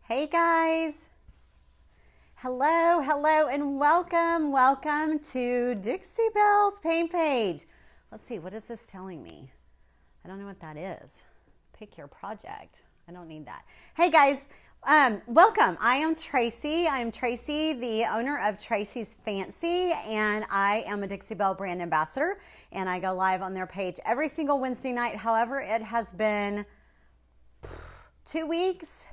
Hey guys. Hello, and welcome to Dixie Belle's paint page. Let's see, what is this telling me? I don't know what that is. Pick your project. I don't need that. Hey guys, welcome. I am Tracey. I'm Tracey, the owner of Tracey's Fancy, and I am a Dixie Belle brand ambassador, and I go live on their page every single Wednesday night. However, it has been 2 weeks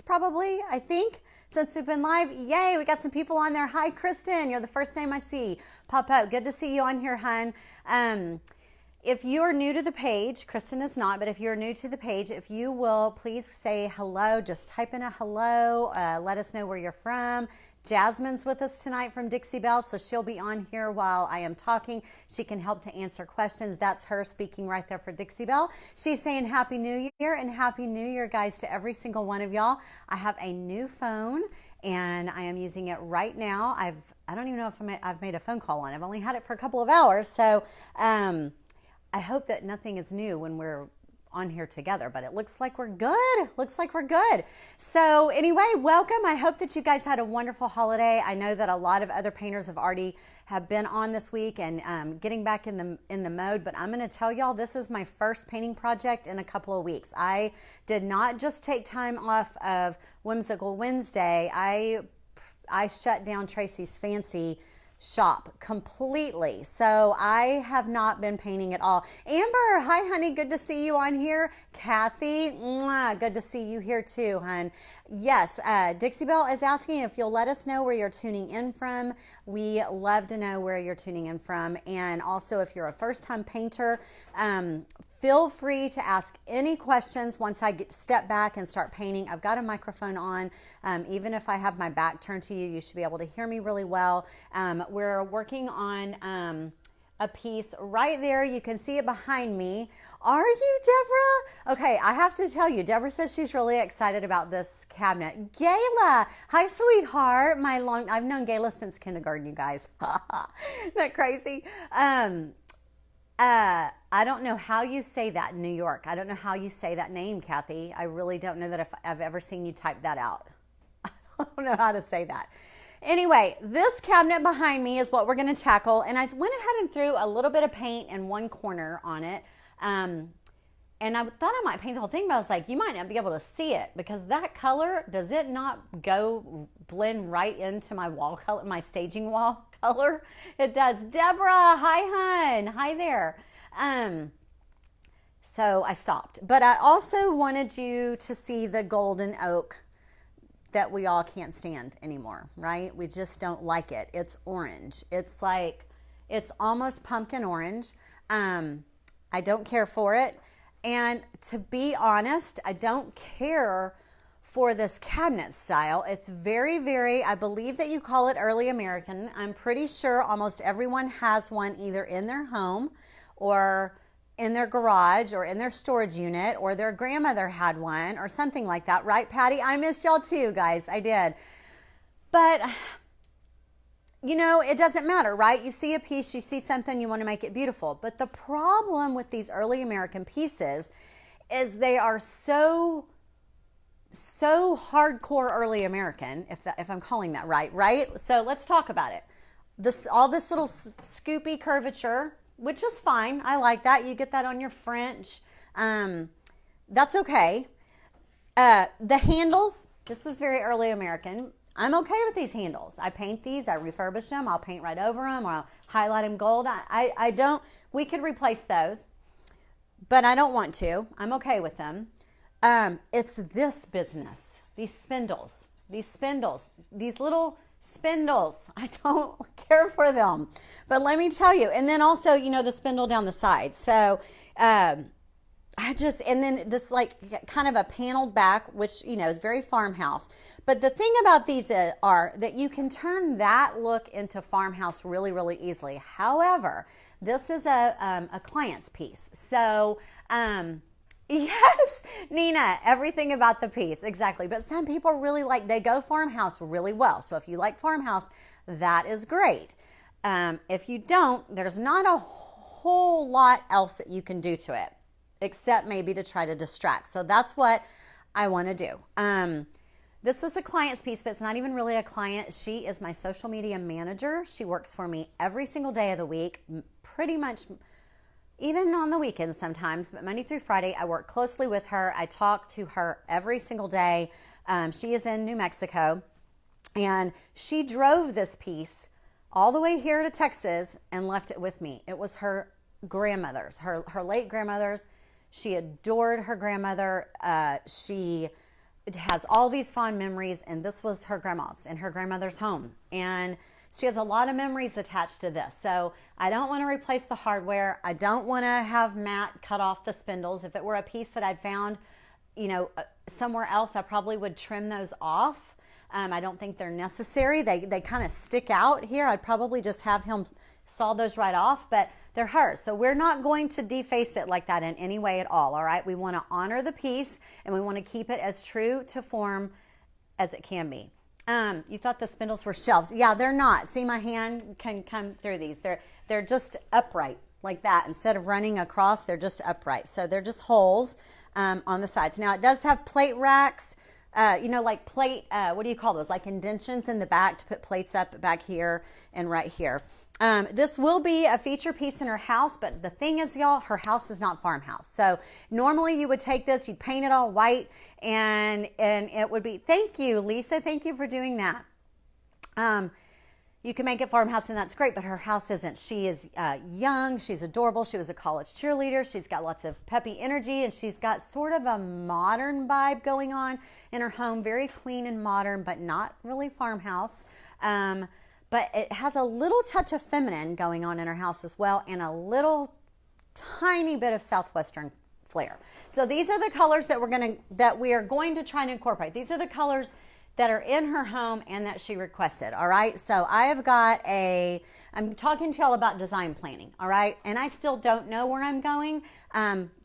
probably, I think, since we've been live. Yay, we got some people on there. Hi, Kristen. You're the first name I see pop up. Good to see you on here, hun. If you are new to the page, Kristen is not, but if you're new to the page, if you will please say hello, just type in a hello, let us know where you're from. Jasmine's with us tonight from Dixie Belle, so she'll be on here while I am talking. She can help to answer questions. That's her speaking right there for Dixie Belle. She's saying Happy New Year, and Happy New Year, guys, to every single one of y'all. I have a new phone, and I am using it right now. I don't even know if I've made a phone call on it. I've only had it for a couple of hours, so I hope that nothing is new when we're on here together, but it looks like we're good. So anyway, welcome. I hope that you guys had a wonderful holiday. I know that a lot of other painters have been on this week and getting back in the mode, but I'm going to tell y'all, this is my first painting project in a couple of weeks. I did not just take time off of Whimsical Wednesday. I shut down Tracey's Fancy shop completely, so I have not been painting at all. Amber, hi honey, good to see you on here. Kathy, mwah, good to see you here too, hun. Yes, Dixie Belle is asking if you'll let us know where you're tuning in from. We love to know where you're tuning in from, and also if you're a first-time painter, feel free to ask any questions once I step back and start painting. I've got a microphone on. Even if I have my back turned to you, you should be able to hear me really well. We're working on a piece right there. You can see it behind me. Are you, Deborah? Okay, I have to tell you, Deborah says she's really excited about this cabinet. Gayla, hi sweetheart. I've known Gayla since kindergarten, you guys. Isn't that crazy? I don't know how you say that in New York. I don't know how you say that name, Kathy. I really don't know that if I've ever seen you type that out. I don't know how to say that. Anyway, this cabinet behind me is what we're going to tackle, and I went ahead and threw a little bit of paint in one corner on it. And I thought I might paint the whole thing, but I was like, you might not be able to see it because that color, does it not blend right into my wall color, my staging wall color? It does. Deborah, hi hun, hi there. So I stopped, but I also wanted you to see the golden oak that we all can't stand anymore, right? We just don't like it. It's orange. It's almost pumpkin orange. I don't care for it. And to be honest, I don't care for this cabinet style. It's very, very, I believe that you call it early American. I'm pretty sure almost everyone has one either in their home or in their garage or in their storage unit, or their grandmother had one or something like that. Right, Patty? I missed y'all too, guys. I did. But you know, it doesn't matter, right? You see a piece, you see something, you want to make it beautiful. But the problem with these early American pieces is they are so hardcore early American, if I'm calling that right? So let's talk about it. All this little scoopy curvature, which is fine. I like that. You get that on your French. That's okay. The handles, this is very early American. I'm okay with these handles. I paint these, I refurbish them, I'll paint right over them, or I'll highlight them gold. We could replace those, but I don't want to. I'm okay with them. It's this business, these spindles, these little spindles. I don't care for them, but let me tell you, and then also, you know, the spindle down the side. So, and then this like kind of a paneled back, which, you know, is very farmhouse. But the thing about these are that you can turn that look into farmhouse really, really easily. However, this is a client's piece. So, yes, Nina, everything about the piece. Exactly. But some people really they go farmhouse really well. So if you like farmhouse, that is great. If you don't, there's not a whole lot else that you can do to it, except maybe to try to distract. So that's what I want to do. This is a client's piece, but it's not even really a client. She is my social media manager. She works for me every single day of the week, pretty much even on the weekends sometimes, but Monday through Friday, I work closely with her. I talk to her every single day. She is in New Mexico, and she drove this piece all the way here to Texas and left it with me. It was her grandmother's, her late grandmother's. She adored her grandmother. She has all these fond memories, and this was her grandma's in her grandmother's home. And she has a lot of memories attached to this. So I don't want to replace the hardware. I don't want to have Matt cut off the spindles. If it were a piece that I'd found, somewhere else, I probably would trim those off. I don't think they're necessary. They kind of stick out here. I'd probably just have him saw those right off, but they're hers. So we're not going to deface it like that in any way at all, all right? We want to honor the piece, and we want to keep it as true to form as it can be. You thought the spindles were shelves. Yeah, they're not. See, my hand can come through these. They're just upright like that. Instead of running across, they're just upright. So they're just holes on the sides. Now, it does have plate racks. Like plate, what do you call those? Like indentions in the back to put plates up back here and right here. This will be a feature piece in her house, but the thing is, y'all, her house is not farmhouse. So normally you would take this, you'd paint it all white, and it would be, thank you, Lisa, thank you for doing that. You can make it farmhouse, and that's great, but her house isn't. She is young. She's adorable. She was a college cheerleader. She's got lots of peppy energy, and she's got sort of a modern vibe going on in her home. Very clean and modern, but not really farmhouse. But it has a little touch of feminine going on in her house as well, and a little tiny bit of Southwestern flair. So these are the colors that we are going to try and incorporate. These are the colors that are in her home and that she requested, all right? So I have got I'm talking to y'all about design planning, all right? And I still don't know where I'm going,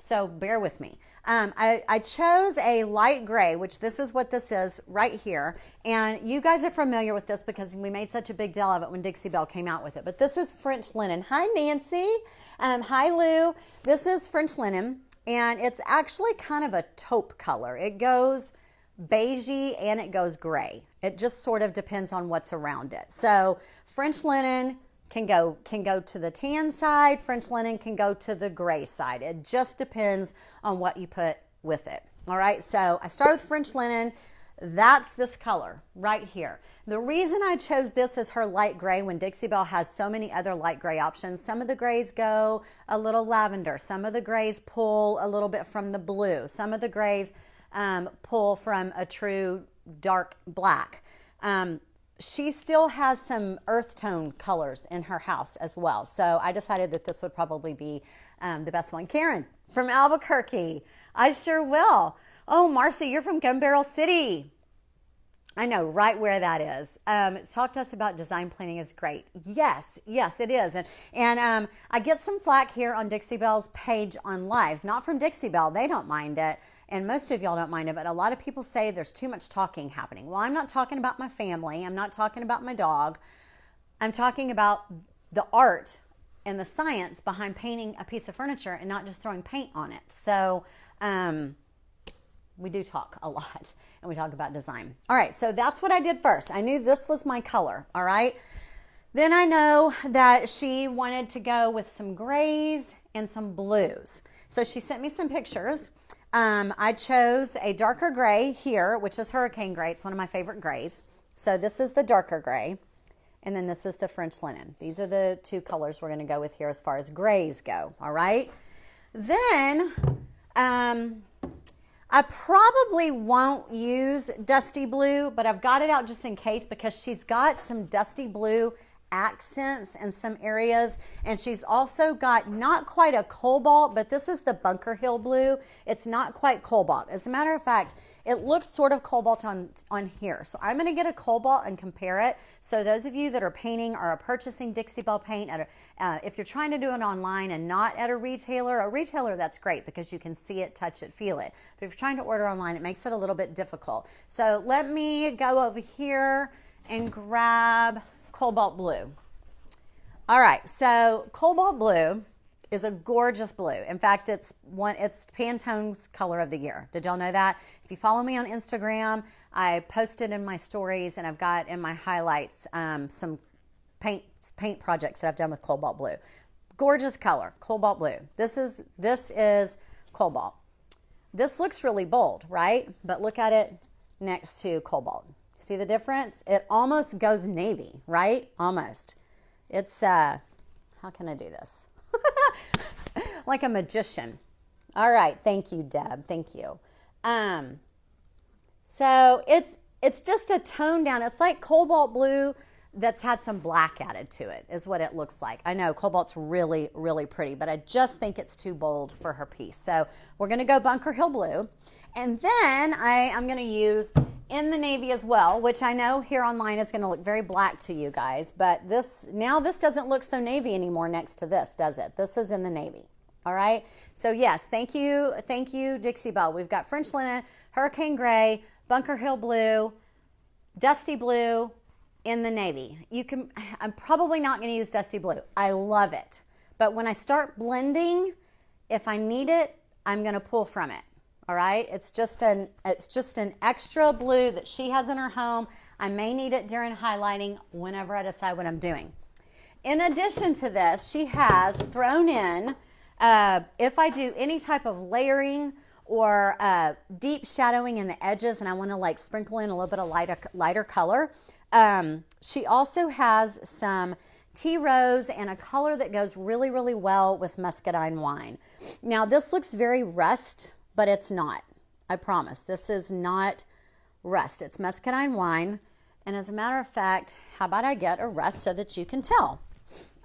so bear with me. I chose a light gray, which this is what this is right here. And you guys are familiar with this because we made such a big deal of it when Dixie Belle came out with it. But this is French linen. Hi, Nancy. Hi, Lou. This is French linen, and it's actually kind of a taupe color. It goes beigey and it goes gray. It just sort of depends on what's around it. So French linen can go to the tan side. French linen can go to the gray side. It just depends on what you put with it. All right, so I started with French linen. That's this color right here. The reason I chose this as her light gray when Dixie Belle has so many other light gray options, some of the grays go a little lavender. Some of the grays pull a little bit from the blue. Some of the grays pull from a true dark black. She still has some earth tone colors in her house as well. So I decided that this would probably be the best one. Karen from Albuquerque. I sure will. Oh, Marcy, you're from Gun Barrel City. I know right where that is. Talk to us about design planning is great. Yes, it is. And I get some flack here on Dixie Belle's page on lives, not from Dixie Belle. They don't mind it. And most of y'all don't mind it, but a lot of people say there's too much talking happening. Well, I'm not talking about my family. I'm not talking about my dog. I'm talking about the art and the science behind painting a piece of furniture and not just throwing paint on it. So we do talk a lot, and we talk about design. All right, so that's what I did first. I knew this was my color, all right? Then I know that she wanted to go with some grays and some blues. So she sent me some pictures. I chose a darker gray here, which is hurricane gray. It's one of my favorite grays. So this is the darker gray, and then this is the French linen. These are the two colors we're going to go with here as far as grays go, all right? Then I probably won't use dusty blue, but I've got it out just in case because she's got some dusty blue accents in some areas, and she's also got not quite a cobalt, but this is the Bunker Hill blue. It's not quite cobalt. As a matter of fact, it looks sort of cobalt on here. So I'm going to get a cobalt and compare it. So those of you that are painting or are purchasing Dixie Belle paint, if you're trying to do it online and not at a retailer, that's great because you can see it, touch it, feel it. But if you're trying to order online, it makes it a little bit difficult. So let me go over here and grab cobalt blue. All right, so cobalt blue is a gorgeous blue. In fact, it's Pantone's color of the year. Did y'all know that? If you follow me on Instagram, I posted in my stories, and I've got in my highlights some paint projects that I've done with cobalt blue. Gorgeous color, cobalt blue. This is cobalt. This looks really bold, right? But look at it next to cobalt. See the difference? It almost goes navy, right? Almost. It's how can I do this? Like a magician. All right, thank you, Deb. Thank you. So it's just a tone down. It's like cobalt blue that's had some black added to it, is what it looks like. I know cobalt's really, really pretty, but I just think it's too bold for her piece. So we're going to go Bunker Hill blue. And then I'm going to use in the navy as well, which I know here online is going to look very black to you guys, but this doesn't look so navy anymore next to this, does it? This is in the navy. All right. So yes, thank you, Dixie Belle. We've got French linen, hurricane gray, Bunker Hill blue, dusty blue, in the navy. I'm probably not going to use dusty blue. I love it. But when I start blending, if I need it, I'm going to pull from it. All right. It's just an extra blue that she has in her home. I may need it during highlighting whenever I decide what I'm doing. In addition to this, she has thrown in, if I do any type of layering or deep shadowing in the edges and I want to like sprinkle in a little bit of lighter color, she also has some tea rose and a color that goes really, really well with muscadine wine. Now this looks very rust, but it's not. I promise. This is not rust. It's muscadine wine. And as a matter of fact, how about I get a rust so that you can tell?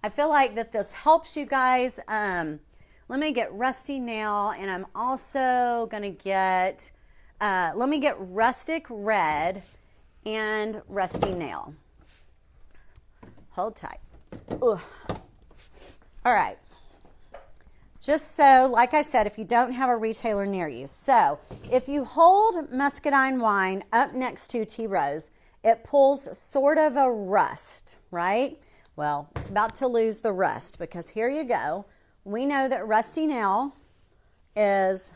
I feel like that this helps you guys. Let me get rusty nail, and I'm also going to get, let me get rustic red and rusty nail. Hold tight. Ugh. All right. Just so, like I said, if you don't have a retailer near you. So if you hold muscadine wine up next to tea rose, it pulls sort of a rust, right? Well, it's about to lose the rust because here you go. We know that rusty nail is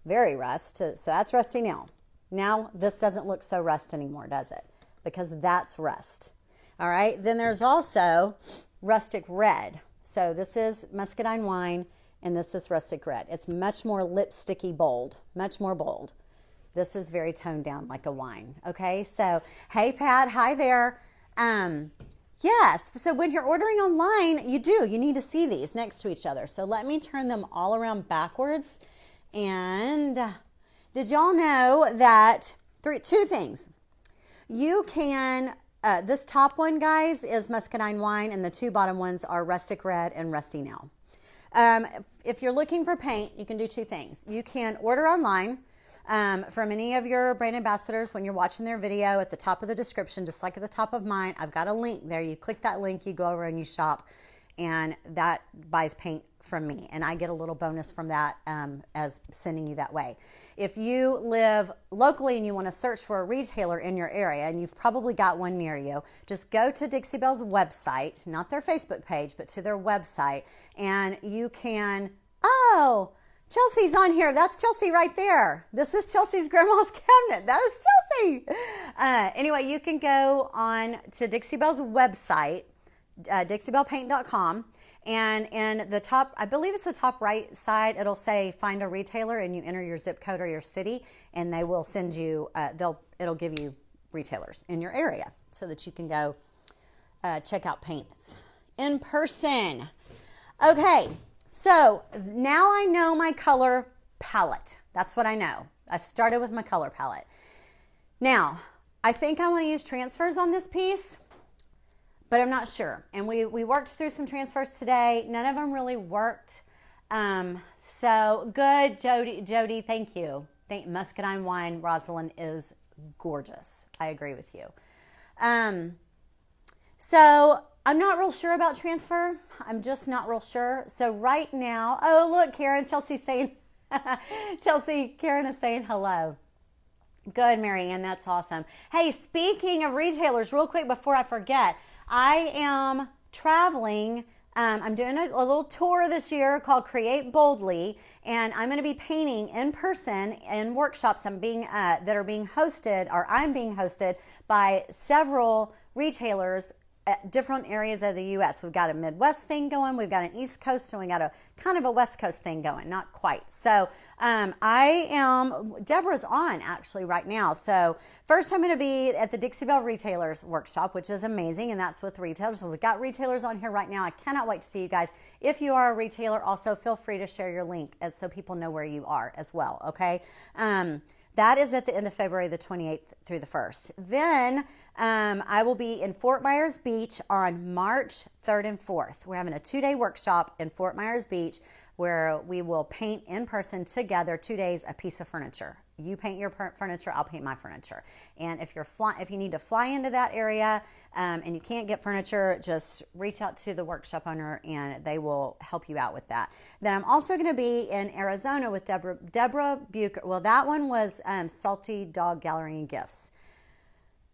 very rust, so that's rusty nail. Now this doesn't look so rust anymore, does it? Because that's rust. All right, then there's also rustic red. So this is muscadine wine and this is rustic red. It's much more lipsticky bold, much more bold. This is very toned down like a wine. Okay, so hey Pat, hi there. Yes, so when you're ordering online, you need to see these next to each other. So let me turn them all around backwards. And did y'all know that two things? You can, this top one, guys, is muscadine wine, and the two bottom ones are rustic red and rusty nail. If you're looking for paint, you can do two things. You can order online from any of your brand ambassadors when you're watching their video. At the top of the description, just like at the top of mine, I've got a link there. You click that link, you go over and you shop, and that buys paint from me, and I get a little bonus from that as sending you that way. If you live locally and you want to search for a retailer in your area, and you've probably got one near you, just go to Dixie Belle's website, not their Facebook page, but to their website, and you can, oh, Chelsea's on here. That's Chelsea right there. This is Chelsea's grandma's cabinet. That is Chelsea. Anyway, you can go on to Dixie Belle's website, DixieBellePaint.com, and in the top, I believe it's the top right side, it'll say find a retailer, and you enter your zip code or your city, and they will send you, it'll give you retailers in your area so that you can go check out paints in person. Okay. So now I know my color palette. That's what I know. I've started with my color palette. Now, I think I want to use transfers on this piece, but I'm not sure. And we worked through some transfers today. None of them really worked. So good, Jody, thank you. Muscadine wine, Rosalind, is gorgeous. I agree with you. So I'm not real sure about transfer. I'm just not real sure. So right now, oh, look, Karen, Chelsea's saying, Karen is saying hello. Good, Marianne, that's awesome. Hey, speaking of retailers, real quick before I forget, I am traveling I'm doing a little tour this year called Create Boldly, and I'm going to be painting in person in workshops that are being hosted, or I'm being hosted by several retailers at different areas of the U.S. We've got a Midwest thing going, we've got an East Coast, and we got a kind of a West Coast thing going, not quite. So Deborah's on actually right now. So first I'm going to be at the Dixie Belle Retailers Workshop, which is amazing, and that's with retailers. So we've got retailers on here right now. I cannot wait to see you guys. If you are a retailer, also feel free to share your link so people know where you are as well, okay? That is at the end of February, the 28th through the 1st. Then I will be in Fort Myers Beach on March 3rd and 4th. We're having a 2-day workshop in Fort Myers Beach where we will paint in person together 2 days a piece of furniture. You paint your furniture, I'll paint my furniture. And if you need to fly into that area and you can't get furniture, just reach out to the workshop owner and they will help you out with that. Then I'm also going to be in Arizona with Deborah Bucher. Well, that one was Salty Dog Gallery and Gifts.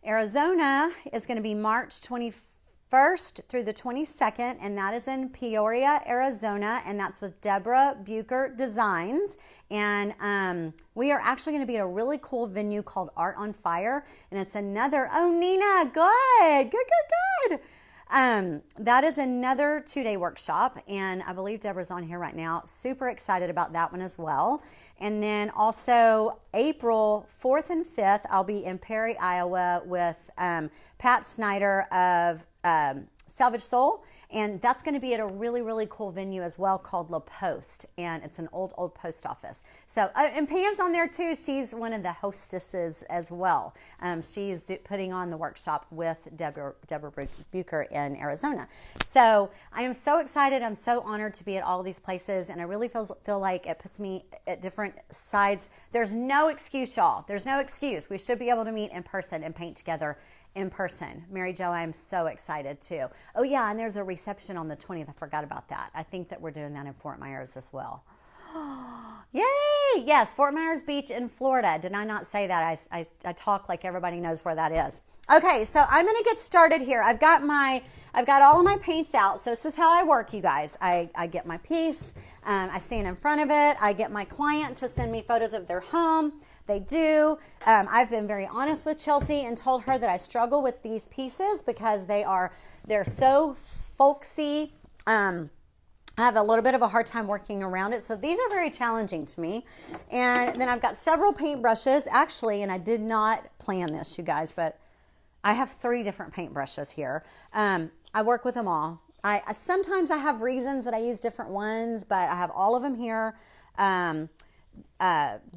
Arizona is going to be March 21st through the 22nd, and that is in Peoria, Arizona, and that's with Deborah Bucher Designs. And we are actually going to be at a really cool venue called Art on Fire, and it's another, oh, Nina, good. That is another 2-day workshop, and I believe Deborah's on here right now. Super excited about that one as well. And then also April 4th and 5th, I'll be in Perry, Iowa with Pat Snyder of Salvage Soul, and that's going to be at a really, really cool venue as well called La Poste, and it's an old post office. So, and Pam's on there too. She's one of the hostesses as well. She's putting on the workshop with Deborah Bucher in Arizona. So I am so excited. I'm so honored to be at all these places, and I really feel like it puts me at different sides. There's no excuse, y'all. There's no excuse. We should be able to meet in person and paint together in person. Mary Jo, I'm so excited too. Oh yeah, and there's a reception on the 20th. I forgot about that. I think that we're doing that in Fort Myers as well. Yay! Yes, Fort Myers Beach in Florida. Did I not say that? I talk like everybody knows where that is. Okay, so I'm going to get started here. I've got all of my paints out. So this is how I work, you guys. I get my piece. I stand in front of it. I get my client to send me photos of their home. They do. I've been very honest with Chelsea and told her that I struggle with these pieces because they're so folksy. I have a little bit of a hard time working around it. So these are very challenging to me. And then I've got several paint brushes actually, and I did not plan this, you guys, but I have 3 different paint brushes here. I work with them all. Sometimes I have reasons that I use different ones, but I have all of them here.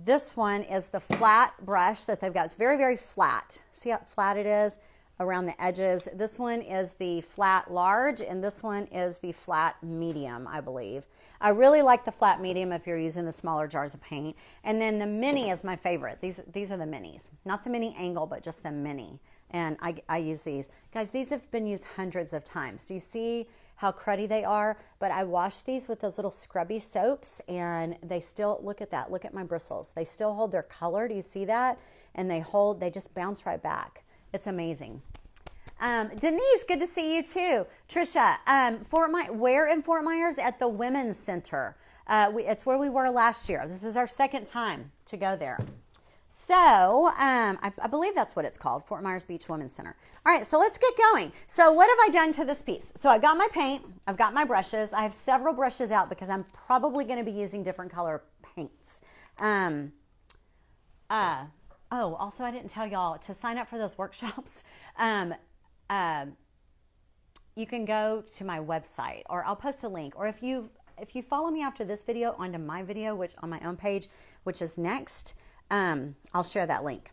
This one is the flat brush that they've got. It's very, very flat. See how flat it is around the edges? This one is the flat large, and this one is the flat medium, I believe. I really like the flat medium if you're using the smaller jars of paint. And then the mini is my favorite. These are the minis. Not the mini angle, but just the mini. And I use these. Guys, these have been used hundreds of times. Do you see how cruddy they are? But I wash these with those little scrubby soaps, and they still, look at that. Look at my bristles. They still hold their color. Do you see that? And they just bounce right back. It's amazing. Denise, good to see you too. Trisha, where in Fort Myers? At the Women's Center. It's where we were last year. This is our 2nd time to go there. So I believe that's what it's called, Fort Myers Beach Women's Center. All right, so let's get going. So what have I done to this piece? So I've got my paint, I've got my brushes. I have several brushes out because I'm probably going to be using different color paints. Also I didn't tell y'all to sign up for those workshops. You can go to my website, or I'll post a link, or if you follow me after this video onto my video, which on my own page, which is next, I'll share that link.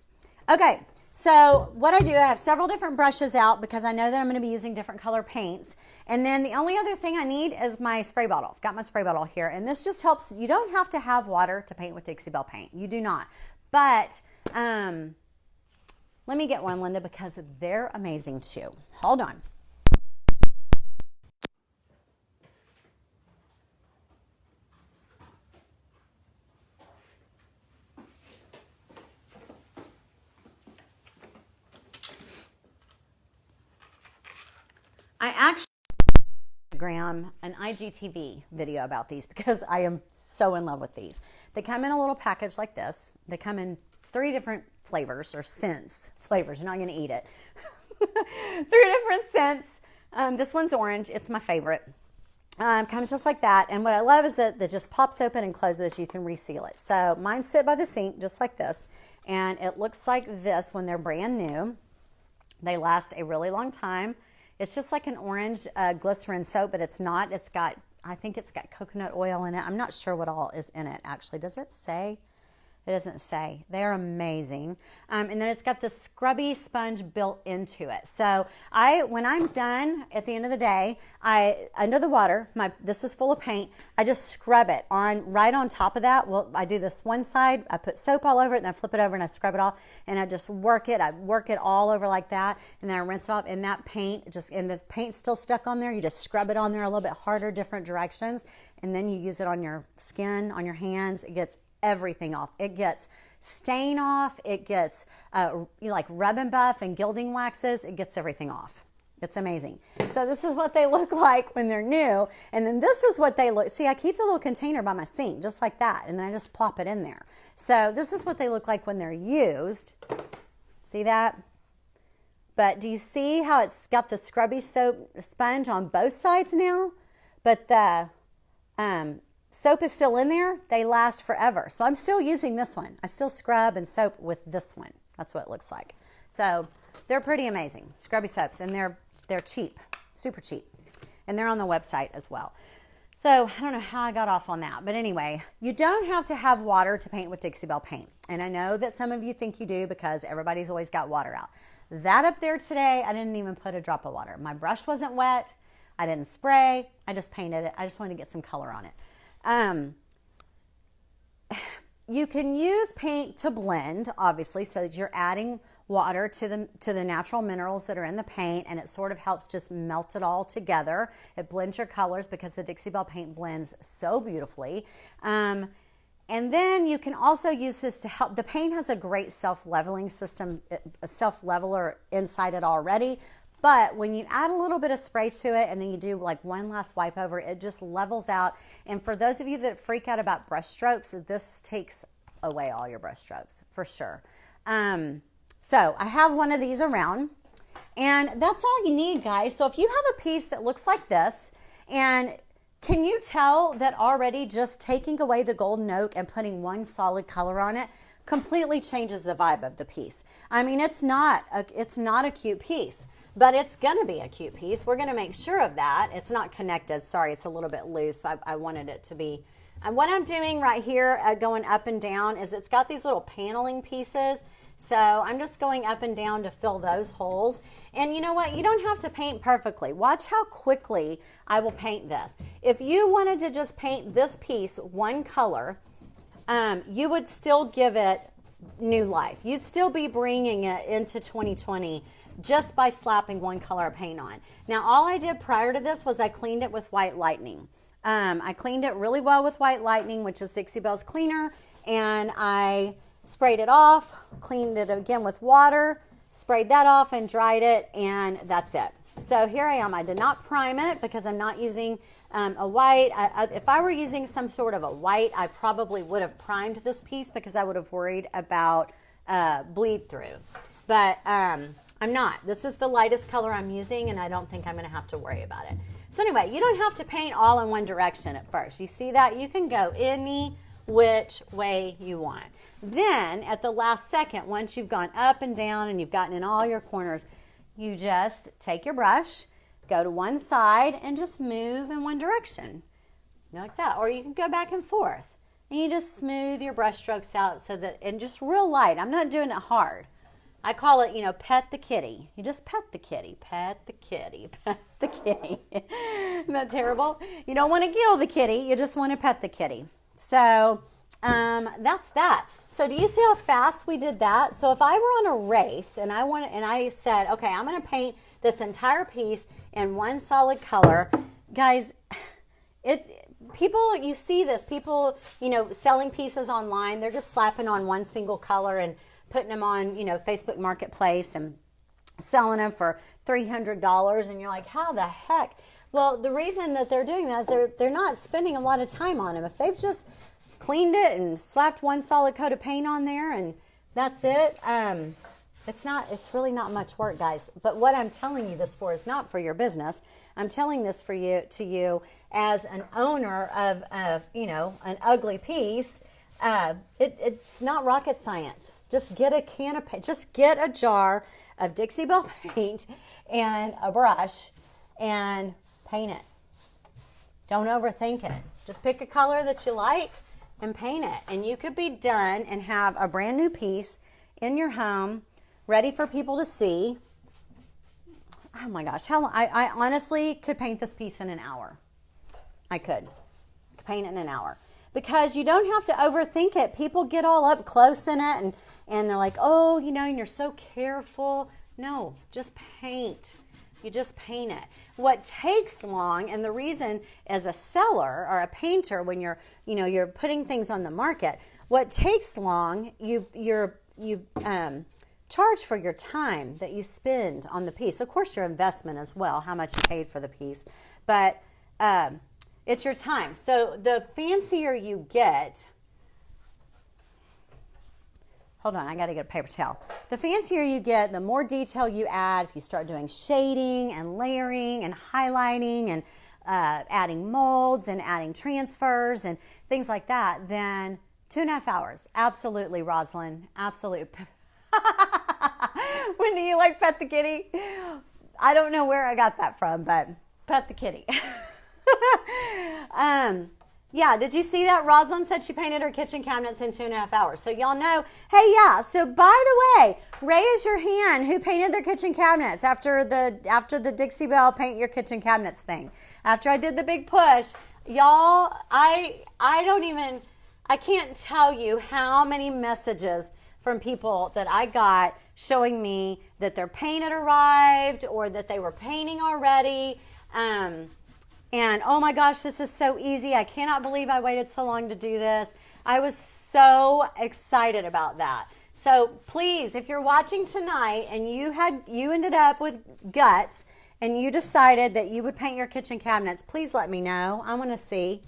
Okay, so what I do, I have several different brushes out because I know that I'm going to be using different color paints. And then the only other thing I need is my spray bottle. I've got my spray bottle here, and this just helps. You don't have to have water to paint with Dixie Belle paint. You do not. But let me get one, Linda, because they're amazing too. Hold on. I actually Instagram, an IGTV video about these because I am so in love with these. They come in a little package like this. They come in 3 different flavors or scents. Flavors, you're not going to eat it. 3 different scents. This one's orange. It's my favorite. Comes just like that. And what I love is that it just pops open and closes. You can reseal it. So mine sit by the sink just like this. And it looks like this when they're brand new. They last a really long time. It's just like an orange glycerin soap, but it's not. I think it's got coconut oil in it. I'm not sure what all is in it, actually. Does it say? It doesn't say. They're amazing. And then it's got the scrubby sponge built into it. So when I'm done at the end of the day, under the water, this is full of paint, I just scrub it right on top of that. Well, I do this one side, I put soap all over it, and then I flip it over and I scrub it off, and I just work it. I work it all over like that, and then I rinse it off, and that paint, and the paint's still stuck on there. You just scrub it on there a little bit harder, different directions, and then you use it on your skin, on your hands. It gets everything off. It gets stain off. It gets like rub and buff and gilding waxes. It gets everything off. It's amazing. So this is what they look like when they're new. And then this is what they look. See, I keep the little container by my sink just like that. And then I just plop it in there. So this is what they look like when they're used. See that? But do you see how it's got the scrubby soap sponge on both sides now? But the soap is still in there. They last forever. So I'm still using this one. I still scrub and soap with this one. That's what it looks like. So they're pretty amazing, scrubby soaps, and they're cheap, super cheap. And they're on the website as well. So I don't know how I got off on that. But anyway, you don't have to have water to paint with Dixie Belle paint. And I know that some of you think you do because everybody's always got water out. That up there today, I didn't even put a drop of water. My brush wasn't wet. I didn't spray. I just painted it. I just wanted to get some color on it. You can use paint to blend, obviously, so that you're adding water to the natural minerals that are in the paint, and it sort of helps just melt it all together. It blends your colors because the Dixie Belle paint blends so beautifully. And then you can also use this to help. The paint has a great self-leveling system, a self-leveler inside it already. But when you add a little bit of spray to it and then you do like one last wipe over, it just levels out. And for those of you that freak out about brush strokes, this takes away all your brush strokes for sure. So I have one of these around, and that's all you need, guys. So if you have a piece that looks like this, and can you tell that already just taking away the golden oak and putting one solid color on it completely changes the vibe of the piece. I mean, it's not a cute piece, but it's gonna be a cute piece. We're gonna make sure of that. It's not connected. Sorry, it's a little bit loose. I wanted it to be. And what I'm doing right here, going up and down, is it's got these little paneling pieces. So I'm just going up and down to fill those holes. And you know what? You don't have to paint perfectly. Watch how quickly I will paint this. If you wanted to just paint this piece one color, you would still give it new life. You'd still be bringing it into 2020 just by slapping one color of paint on. Now, all I did prior to this was I cleaned it with White Lightning. I cleaned it really well with White Lightning, which is Dixie Belle's cleaner, and I sprayed it off, cleaned it again with water, sprayed that off and dried it, and that's it. So here I am. I did not prime it because I'm not using a white. If I were using some sort of a white, I probably would have primed this piece because I would have worried about bleed through. But I'm not. This is the lightest color I'm using, and I don't think I'm going to have to worry about it. So anyway, you don't have to paint all in one direction at first. You see that? You can go any which way you want. Then at the last second, once you've gone up and down and you've gotten in all your corners, you just take your brush, go to one side, and just move in one direction. Like that. Or you can go back and forth. And you just smooth your brush strokes out so that, and just real light. I'm not doing it hard. I call it, pet the kitty. You just pet the kitty, pet the kitty, pet the kitty. Isn't that terrible? You don't want to kill the kitty. You just want to pet the kitty. So that's that. So do you see how fast we did that? So if I were on a race and I said, okay, I'm going to paint this entire piece in one solid color, guys, you see this, people, selling pieces online, they're just slapping on one single color and putting them on, Facebook Marketplace and selling them for $300, and you're like, how the heck? Well, the reason that they're doing that is they're not spending a lot of time on them. If they've just cleaned it and slapped one solid coat of paint on there and that's it, it's really not much work, guys. But what I'm telling you this for is not for your business. I'm telling this to you as an owner of an ugly piece. It's not rocket science. Just get a can of paint. Just get a jar of Dixie Belle paint and a brush and paint it. Don't overthink it. Just pick a color that you like and paint it. And you could be done and have a brand new piece in your home ready for people to see. Oh my gosh, how long? I honestly could paint this piece in an hour. I could paint it in an hour. Because you don't have to overthink it. People get all up close in it and they're like, oh, and you're so careful. No, just paint. You just paint it. What takes long, and the reason as a seller or a painter, when you're putting things on the market, what takes long, you charge for your time that you spend on the piece. Of course, your investment as well, how much you paid for the piece, but it's your time. So the fancier you get, hold on, I got to get a paper towel. The fancier you get, the more detail you add. If you start doing shading and layering and highlighting and adding molds and adding transfers and things like that, then 2.5 hours. Absolutely, Rosalind. Absolutely. When do you like pet the kitty? I don't know where I got that from, but pet the kitty. Yeah, did you see that? Rosalind said she painted her kitchen cabinets in 2.5 hours. So y'all know, hey, yeah. So by the way, raise your hand who painted their kitchen cabinets after the Dixie Belle paint your kitchen cabinets thing. After I did the big push, y'all, I can't tell you how many messages from people that I got showing me that their paint had arrived or that they were painting already. And oh my gosh, this is so easy. I cannot believe I waited so long to do this. I was so excited about that. So please, if you're watching tonight and you ended up with guts and you decided that you would paint your kitchen cabinets, please let me know. I want to see.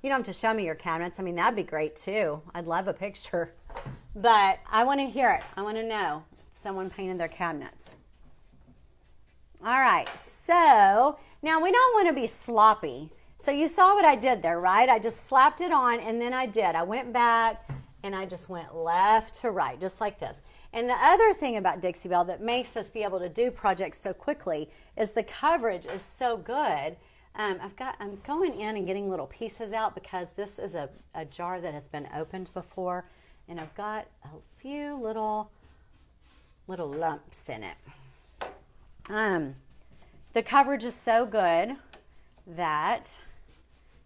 You don't have to show me your cabinets. I mean, that'd be great too. I'd love a picture. But I want to hear it. I want to know if someone painted their cabinets. All right, so now we don't want to be sloppy. So you saw what I did there, right? I just slapped it on and then I went back and I just went left to right, just like this. And the other thing about Dixie Belle that makes us be able to do projects so quickly is the coverage is so good. I'm going in and getting little pieces out because this is a jar that has been opened before, and I've got a few little lumps in it. The coverage is so good that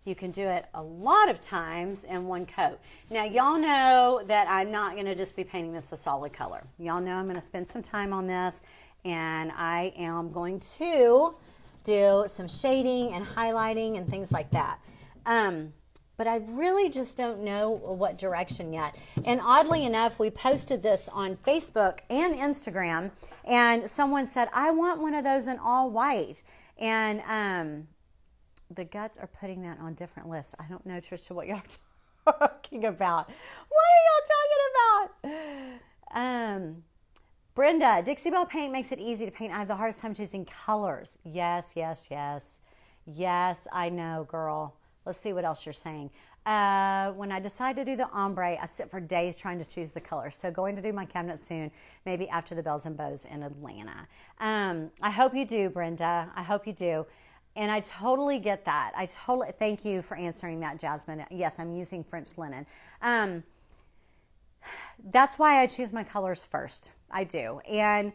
you can do it a lot of times in one coat. Now, y'all know that I'm not going to just be painting this a solid color. Y'all know I'm going to spend some time on this, and I am going to do some shading and highlighting and things like that. But I really just don't know what direction yet. And oddly enough, we posted this on Facebook and Instagram, and someone said, I want one of those in all white. And the guts are putting that on different lists. I don't know, Trisha, what y'all are talking about. What are y'all talking about? Brenda, Dixie Belle paint makes it easy to paint. I have the hardest time choosing colors. Yes, yes, yes. Yes, I know, girl. Let's see what else you're saying. When I decide to do the ombre, I sit for days trying to choose the color. So going to do my cabinet soon, maybe after the Bells and Bows in Atlanta. I hope you do, Brenda. I hope you do. And I totally get that. Thank you for answering that, Jasmine. Yes, I'm using French linen. That's why I choose my colors first. I do. And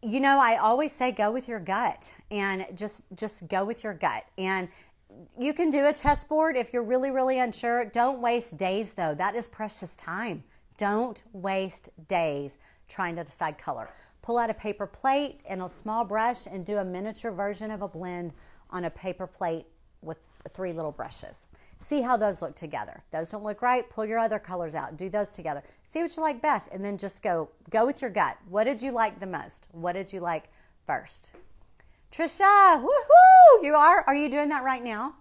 I always say go with your gut, and just go with your gut. And you can do a test board if you're really, really unsure. Don't waste days, though. That is precious time. Don't waste days trying to decide color. Pull out a paper plate and a small brush and do a miniature version of a blend on a paper plate with 3 little brushes. See how those look together. Those don't look right. Pull your other colors out. Do those together. See what you like best, and then just go with your gut. What did you like the most? What did you like first? Trisha, woohoo! You are? Are you doing that right now?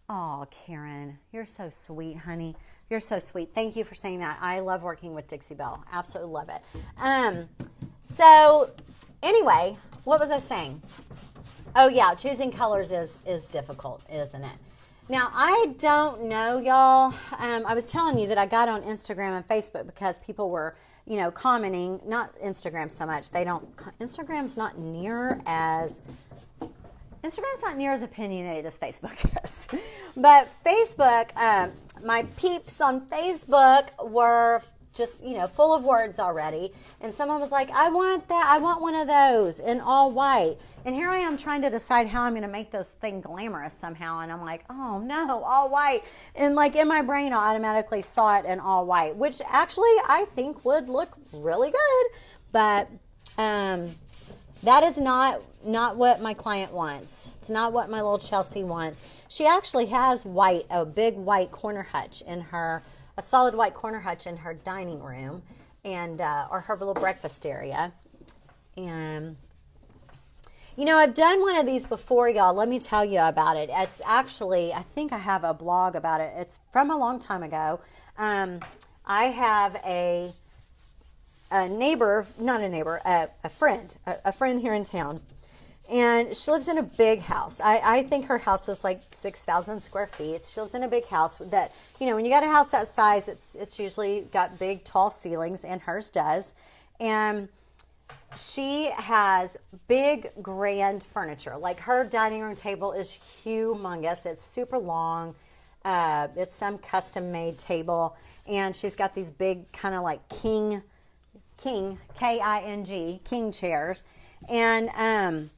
Oh, Karen, you're so sweet, honey. You're so sweet. Thank you for saying that. I love working with Dixie Belle. Absolutely love it. So anyway, what was I saying? Oh yeah, choosing colors is difficult, isn't it? Now, I don't know, y'all. I was telling you that I got on Instagram and Facebook because people were, commenting. Not Instagram so much. Instagram's not near as opinionated as Facebook is. But Facebook, my peeps on Facebook were just, full of words already. And someone was like, I want that. I want one of those in all white. And here I am trying to decide how I'm going to make this thing glamorous somehow. And I'm like, oh no, all white. And like in my brain, I automatically saw it in all white, which actually I think would look really good. But, that is not what my client wants. It's not what my little Chelsea wants. She actually has a big white corner hutch a solid white corner hutch in her dining room, and or her little breakfast area. And I've done one of these before, y'all. Let me tell you about it. It's actually, I think I have a blog about it. It's from a long time ago. I have a friend here in town, and she lives in a big house. I think her house is like 6,000 square feet. She lives in a big house that, when you got a house that size, it's usually got big, tall ceilings, and hers does. And she has big, grand furniture. Like her dining room table is humongous. It's super long. It's some custom-made table, and she's got these big kind of like king, K-I-N-G, king chairs. And,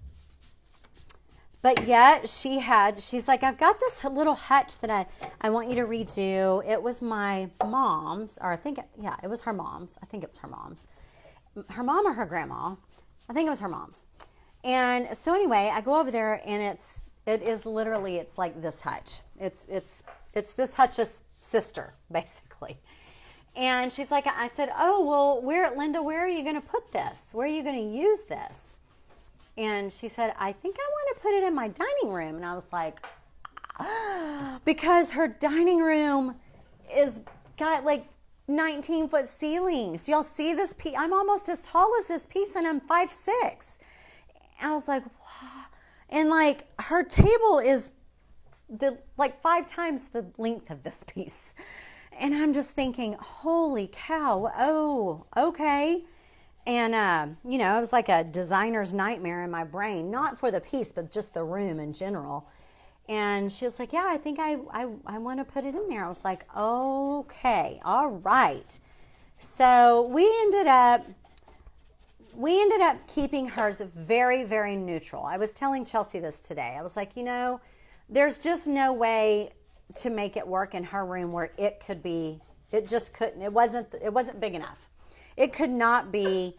but yet she's like, I've got this little hutch that I want you to redo. It was my mom's, or it was her mom's. I think it was her mom's. Her mom or her grandma. I think it was her mom's. And so anyway, I go over there, and it is literally, it's like this hutch. It's this hutch's sister, basically. And she's like, I said, oh, well, Linda, where are you going to put this? Where are you going to use this? And she said, I think I want to put it in my dining room. And I was like, because her dining room is got like 19-foot ceilings. Do y'all see this piece? I'm almost as tall as this piece, and I'm 5'6". I was like, wow. And like her table is like 5 times the length of this piece. And I'm just thinking, holy cow, oh, okay. And, it was like a designer's nightmare in my brain, not for the piece, but just the room in general. And she was like, yeah, I think I want to put it in there. I was like, okay, all right. So we ended up keeping hers very, very neutral. I was telling Chelsea this today. I was like, there's just no way to make it work in her room where it wasn't big enough. It could not be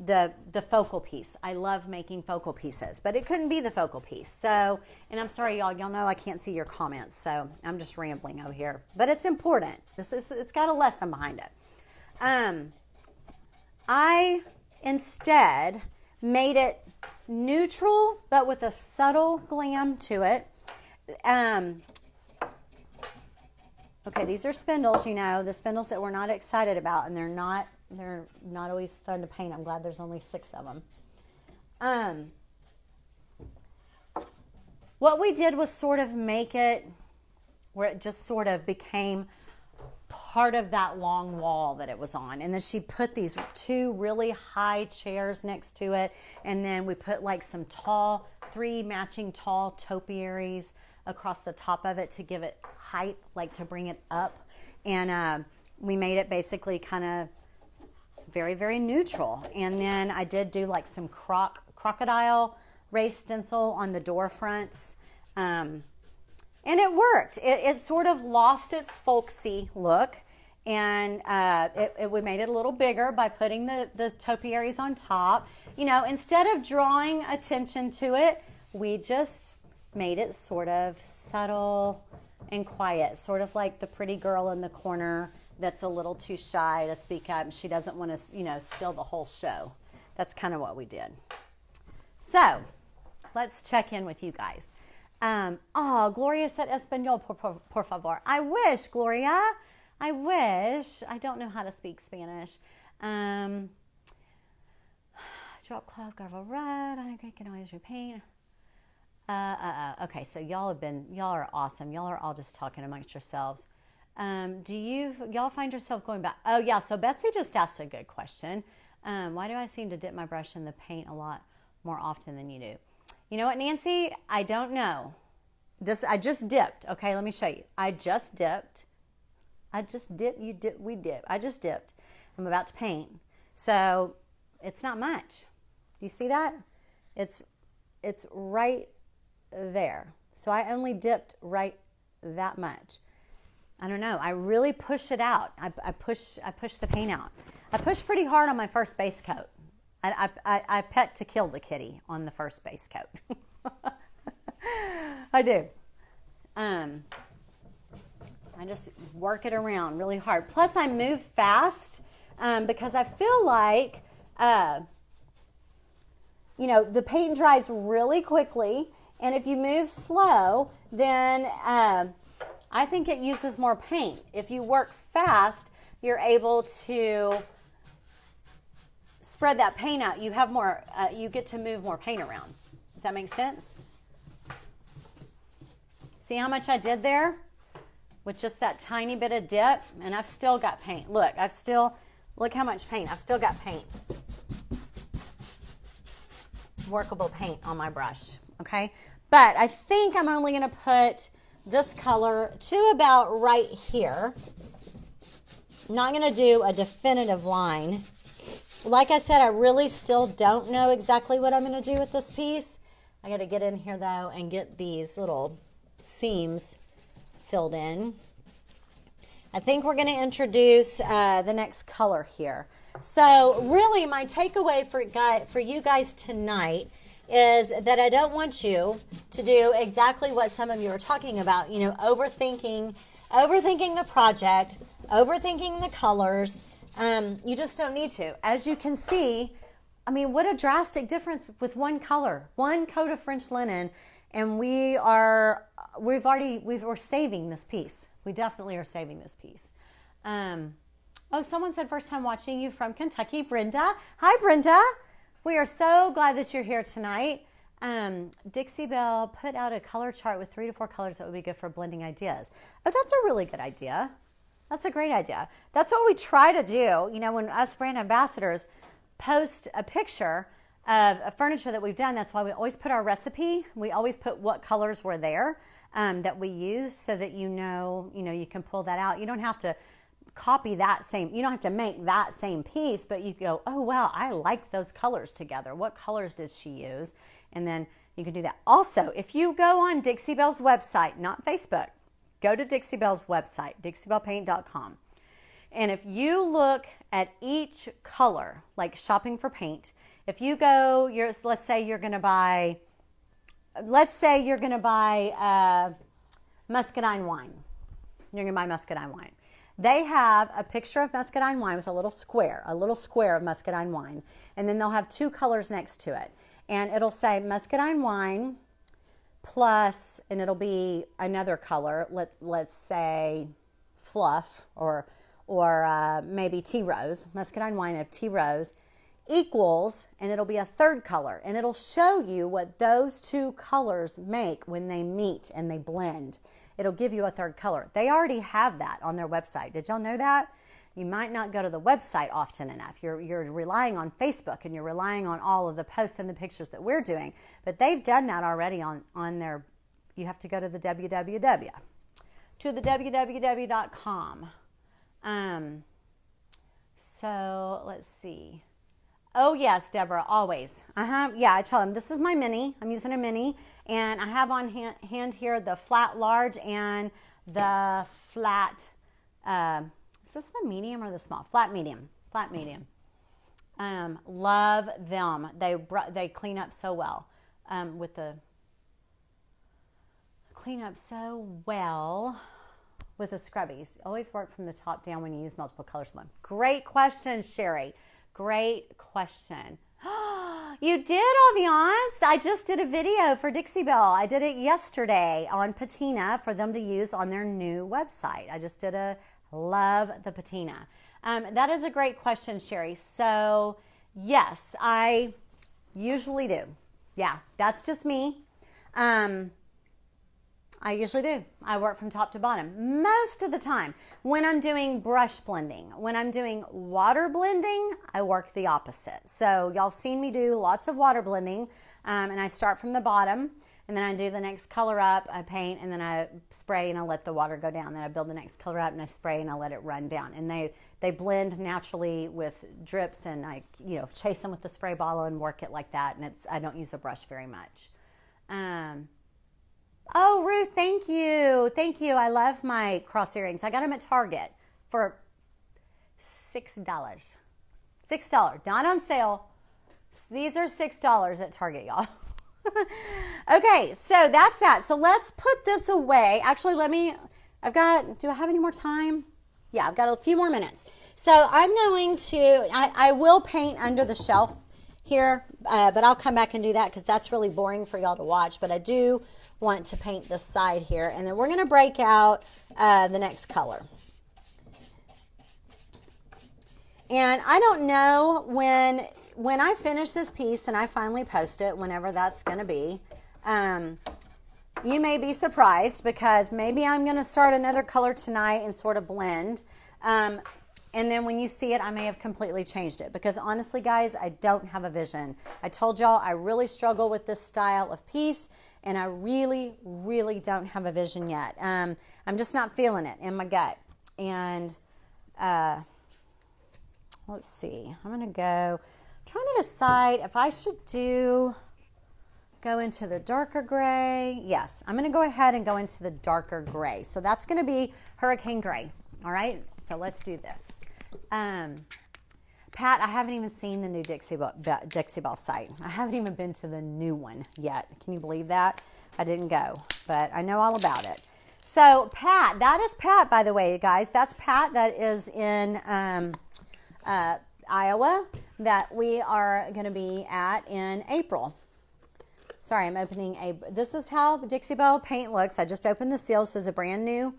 the focal piece. I love making focal pieces, but it couldn't be the focal piece. So, and I'm sorry, y'all know I can't see your comments, so I'm just rambling over here. But it's important. It's got a lesson behind it. I instead made it neutral, but with a subtle glam to it. Okay, these are spindles, the spindles that we're not excited about, and they're not always fun to paint. I'm glad there's only 6 of them. What we did was sort of make it where it just sort of became part of that long wall that it was on. And then she put these 2 really high chairs next to it, and then we put like some 3 matching tall topiaries across the top of it to give it height, like to bring it up. And we made it basically kind of very, very neutral. And then I did do like some crocodile raised stencil on the door fronts. And it worked. It sort of lost its folksy look. And we made it a little bigger by putting the topiaries on top. Instead of drawing attention to it, we just made it sort of subtle and quiet, sort of like the pretty girl in the corner that's a little too shy to speak up. She doesn't want to, you know, steal the whole show. That's kind of what we did. So let's check in with you guys. Gloria said Espanol, por favor. I wish, Gloria. I wish. I don't know how to speak Spanish. Drop cloth, garble red. I can always repaint. Okay, so y'all are awesome. Y'all are all just talking amongst yourselves. Do y'all find yourself going back? Oh yeah, so Betsy just asked a good question. Why do I seem to dip my brush in the paint a lot more often than you do? You know what, Nancy? I don't know. I just dipped. Okay, let me show you. I just dipped. You dip, we dip. I just dipped. I'm about to paint. So it's not much. You see that? It's right there. So I only dipped right that much. I don't know. I really push it out. I push the paint out. I push pretty hard on my first base coat. I pet to kill the kitty on the first base coat. I do. I just work it around really hard. Plus I move fast because I feel like you know, the paint dries really quickly, and if you move slow, then I think it uses more paint. If you work fast, you're able to spread that paint out. You have more, you get to move more paint around. Does that make sense? See how much I did there with just that tiny bit of dip, and I've still got paint. Look, look how much paint. I've still got paint. Workable paint on my brush, okay? But I think I'm only going to put this color to about right here. I'm not going to do a definitive line. Like I said, I really still don't know exactly what I'm going to do with this piece. I got to get in here though and get these little seams filled in. I think we're going to introduce the next color here. So really my takeaway for you guys tonight is that I don't want you to do exactly what some of you are talking about, you know, overthinking the project, overthinking the colors. You just don't need to. As you can see, I mean, what a drastic difference with one color, one coat of French linen, and we're saving this piece. We definitely are saving this piece. Oh, someone said first time watching you from Kentucky, Brenda. Hi, Brenda. We are so glad that you're here tonight. Dixie Belle put out a color chart with 3 to 4 colors that would be good for blending ideas. Oh, that's a really good idea. That's a great idea. That's what we try to do. You know, when us brand ambassadors post a picture of a furniture that we've done, that's why we always put our recipe. We always put what colors were there that we used so that you know, you can pull that out. You don't have to copy that same, you don't have to make that same piece, but you go, oh wow, I like those colors together. What colors did she use? And then you can do that. Also, if you go on Dixie Belle's website, not Facebook, go to Dixie Belle's website, dixiebellepaint.com. And if you look at each color, like shopping for paint, if you go, let's say you're going to buy muscadine wine. You're going to buy muscadine wine. They have a picture of muscadine wine with a little square of muscadine wine. And then they'll have 2 colors next to it. And it'll say muscadine wine plus, and it'll be another color, let's say fluff or maybe tea rose, muscadine wine of tea rose equals, and it'll be a 3rd color. And it'll show you what those 2 colors make when they meet and they blend. It'll give you a 3rd color. They already have that on their website. Did y'all know that? You might not go to the website often enough. You're relying on Facebook and you're relying on all of the posts and the pictures that we're doing. But they've done that already on their, you have to go to the www.com. So let's see. Oh yes, Deborah, always. Yeah, I tell them this is my mini. I'm using a mini. And I have on hand here the flat large and the flat, is this the medium or the small? Flat medium. Love them. They clean up so well with the clean up so well with the scrubbies? Always work from the top down when you use multiple colors. Great question, Sherry. Great question. You did, Aviance. I just did a video for Dixie Belle. I did it yesterday on patina for them to use on their new website. I just did a love the patina. That is a great question, Sherry. So yes, I usually do. Yeah, that's just me. I usually do. I work from top to bottom most of the time. When I'm doing brush blending, when I'm doing water blending, I work the opposite. So y'all have seen me do lots of water blending, and I start from the bottom, and then I do the next color up, I paint, and then I spray and I let the water go down. Then I build the next color up and I spray and I let it run down. And they blend naturally with drips, and I chase them with the spray bottle and work it like that. And I don't use a brush very much. Oh, Ruth, thank you. Thank you. I love my cross earrings. I got them at Target for $6. $6. Not on sale. These are $6 at Target, y'all. Okay, so that's that. So let's put this away. Actually, do I have any more time? Yeah, I've got a few more minutes. So I'm going to, I will paint under the shelf here, but I'll come back and do that because that's really boring for y'all to watch. But I do want to paint this side here, and then we're going to break out the next color. And I don't know when I finish this piece and I finally post it, whenever that's going to be, you may be surprised because maybe I'm going to start another color tonight and sort of blend. And then when you see it, I may have completely changed it because honestly, guys, I don't have a vision. I told y'all I really struggle with this style of piece, and I really, really don't have a vision yet. I'm just not feeling it in my gut. And let's see. I'm going to go, trying to decide if I should go into the darker gray. Yes, I'm going to go ahead and go into the darker gray. So that's going to be Hurricane Gray. All right, so let's do this. Pat, I haven't even seen the new Dixie Belle site. I haven't even been to the new one yet. Can you believe that? I didn't go, but I know all about it. So Pat, that is Pat, by the way, guys. That's Pat that is in Iowa that we are going to be at in April. Sorry, I'm opening this is how Dixie Belle paint looks. I just opened the seal. This is a brand new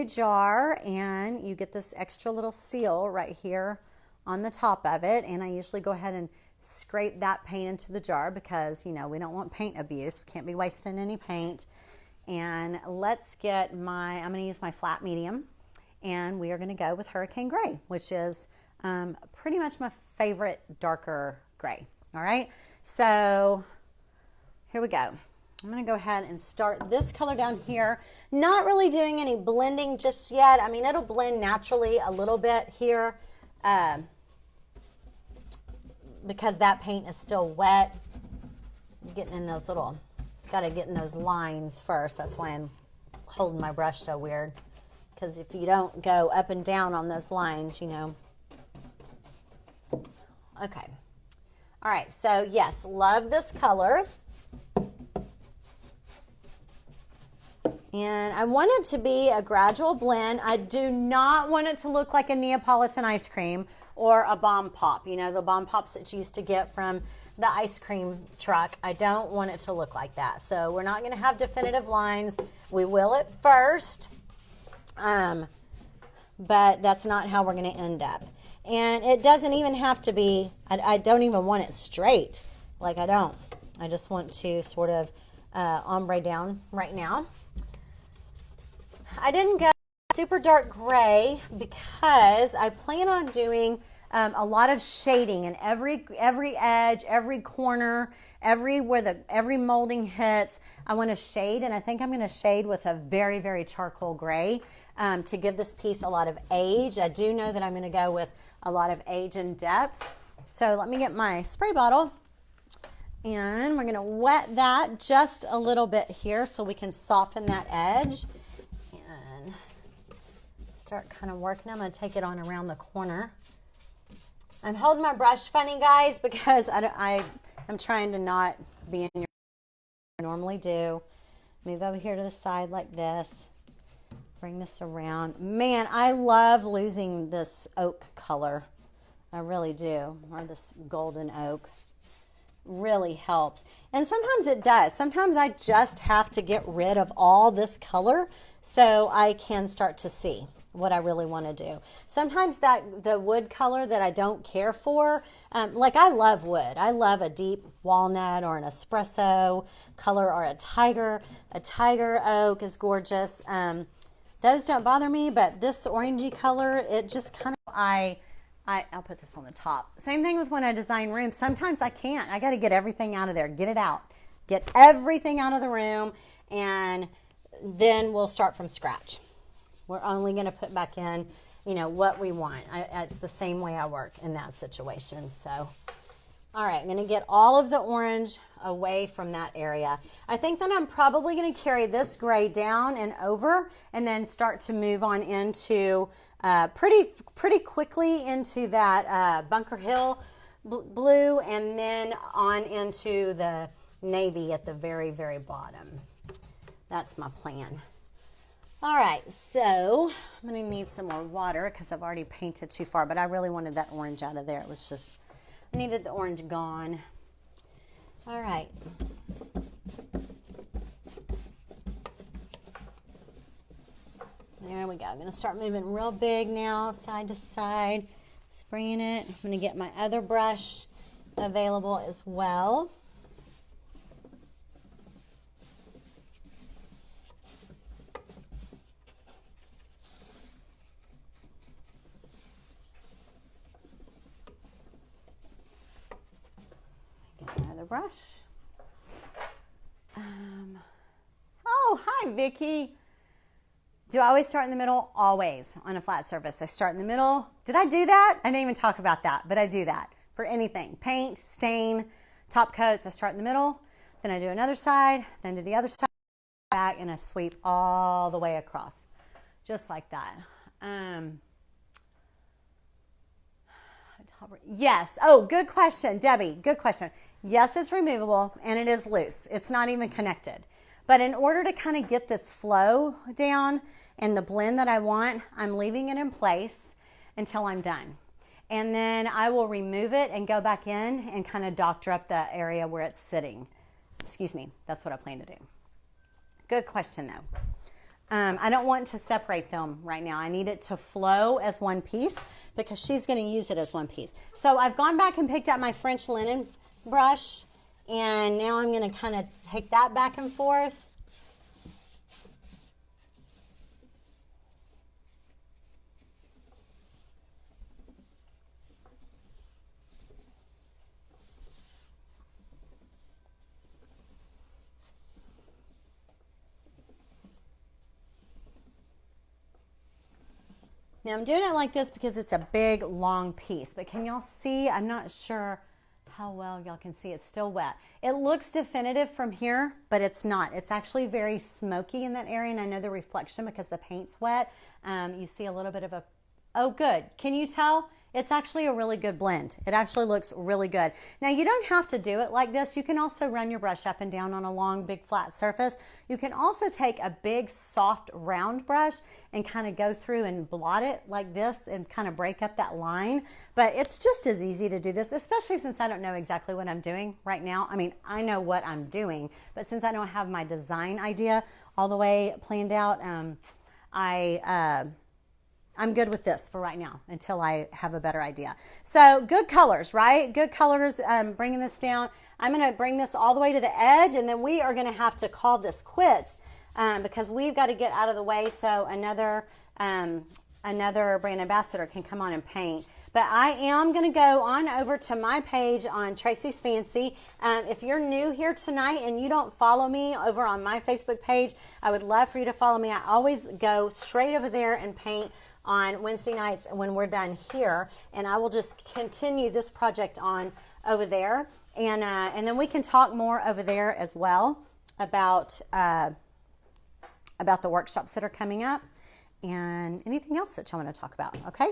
jar, and you get this extra little seal right here on the top of it. And I usually go ahead and scrape that paint into the jar because, we don't want paint abuse. We can't be wasting any paint. And let's get I'm going to use my flat medium, and we are going to go with Hurricane Gray, which is pretty much my favorite darker gray. All right, so here we go. I'm going to go ahead and start this color down here. Not really doing any blending just yet. I mean, it'll blend naturally a little bit here because that paint is still wet. Getting in those got to get in those lines first. That's why I'm holding my brush so weird, because if you don't go up and down on those lines, Okay. All right, so yes, love this color. And I want it to be a gradual blend. I do not want it to look like a Neapolitan ice cream or a bomb pop. The bomb pops that you used to get from the ice cream truck. I don't want it to look like that. So we're not going to have definitive lines. We will at first, but that's not how we're going to end up. And it doesn't even have to be, I don't even want it straight. Like I don't. I just want to sort of ombre down right now. I didn't go super dark gray because I plan on doing a lot of shading in every edge, every corner, every molding hits. I want to shade, and I think I'm going to shade with a very, very charcoal gray to give this piece a lot of age. I do know that I'm going to go with a lot of age and depth. So let me get my spray bottle, and we're going to wet that just a little bit here so we can soften that edge. Start kind of working. I'm going to take it on around the corner. I'm holding my brush funny, guys, because I'm trying to not be in your I normally do. Move over here to the side like this. Bring this around. Man, I love losing this oak color. I really do. Or this golden oak. Really helps. And sometimes it does. Sometimes I just have to get rid of all this color so I can start to see what I really want to do. Sometimes the wood color that I don't care for, like I love wood. I love a deep walnut or an espresso color or a tiger. A tiger oak is gorgeous. Those don't bother me, but this orangey color, it just kind of, I'll put this on the top. Same thing with when I design rooms. Sometimes I can't. I got to get everything out of there. Get it out. Get everything out of the room, and then we'll start from scratch. We're only going to put back in, you know, what we want. It's the same way I work in that situation. So, all right, I'm going to get all of the orange away from that area. I think that I'm probably going to carry this gray down and over and then start to move on into pretty quickly into that Bunker Hill blue and then on into the navy at the very, very bottom. That's my plan. All right, so I'm going to need some more water because I've already painted too far, but I really wanted that orange out of there. It was just, I needed the orange gone. All right. There we go. I'm going to start moving real big now, side to side, spraying it. I'm going to get my other brush available as well. Get another brush. Oh, hi, Vicki. Do I always start in the middle? Always on a flat surface. I start in the middle. Did I do that? I didn't even talk about that, but I do that for anything. Paint, stain, top coats. I start in the middle, then I do another side, then do the other side, back, and I sweep all the way across. Just like that. Yes. Oh, good question, Debbie. Good question. Yes, it's removable and it is loose. It's not even connected. But in order to kind of get this flow down and the blend that I want, I'm leaving it in place until I'm done. And then I will remove it and go back in and kind of doctor up the area where it's sitting. Excuse me, that's what I plan to do. Good question though. I don't want to separate them right now. I need it to flow as one piece because she's going to use it as one piece. So I've gone back and picked up my French linen brush, and now I'm going to kind of take that back and forth. Now I'm doing it like this because it's a big, long piece, but can y'all see? I'm not sure how well y'all can see. It's still wet. It looks definitive from here, but it's not. It's actually very smoky in that area, and I know the reflection because the paint's wet. You see a little bit of a, oh good. Can you tell? It's actually a really good blend. It actually looks really good. Now you don't have to do it like this. You can also run your brush up and down on a long, big, flat surface. You can also take a big, soft, round brush and kind of go through and blot it like this and kind of break up that line. But it's just as easy to do this, especially since I don't know exactly what I'm doing right now. I mean, I know what I'm doing, but since I don't have my design idea all the way planned out, I'm good with this for right now until I have a better idea. So good colors, right? Good colors, bringing this down. I'm going to bring this all the way to the edge, and then we are going to have to call this quits because we've got to get out of the way so another brand ambassador can come on and paint. But I am going to go on over to my page on Tracey's Fancy. If you're new here tonight and you don't follow me over on my Facebook page, I would love for you to follow me. I always go straight over there and paint on Wednesday nights when we're done here, and I will just continue this project on over there, and then we can talk more over there as well about the workshops that are coming up and anything else that you want to talk about. Okay,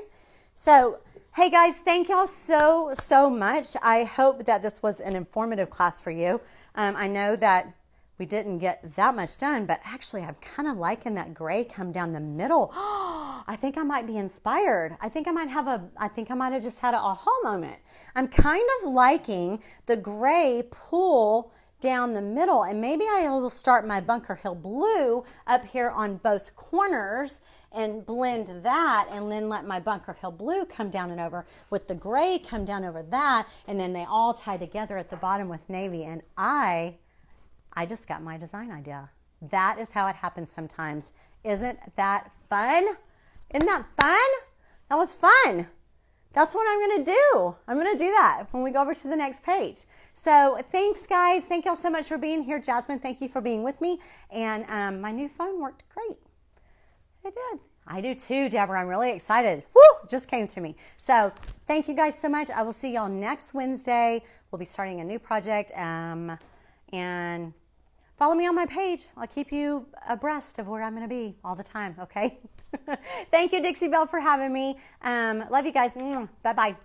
so hey guys, thank y'all so much. I hope that this was an informative class for you. I know that we didn't get that much done, but actually I'm kind of liking that gray come down the middle. I think I might be inspired. I think I might have just had an aha moment. I'm kind of liking the gray pull down the middle, and maybe I will start my Bunker Hill blue up here on both corners and blend that, and then let my Bunker Hill blue come down and over with the gray come down over that, and then they all tie together at the bottom with navy. And I just got my design idea. That is how it happens sometimes. Isn't that fun? Isn't that fun? That was fun. That's what I'm going to do. I'm going to do that when we go over to the next page. So thanks, guys. Thank y'all so much for being here. Jasmine, thank you for being with me. And my new phone worked great. It did. I do too, Deborah. I'm really excited. Woo! Just came to me. So thank you guys so much. I will see y'all next Wednesday. We'll be starting a new project. And follow me on my page. I'll keep you abreast of where I'm going to be all the time, okay? Thank you, Dixie Belle, for having me. Love you guys. Bye-bye.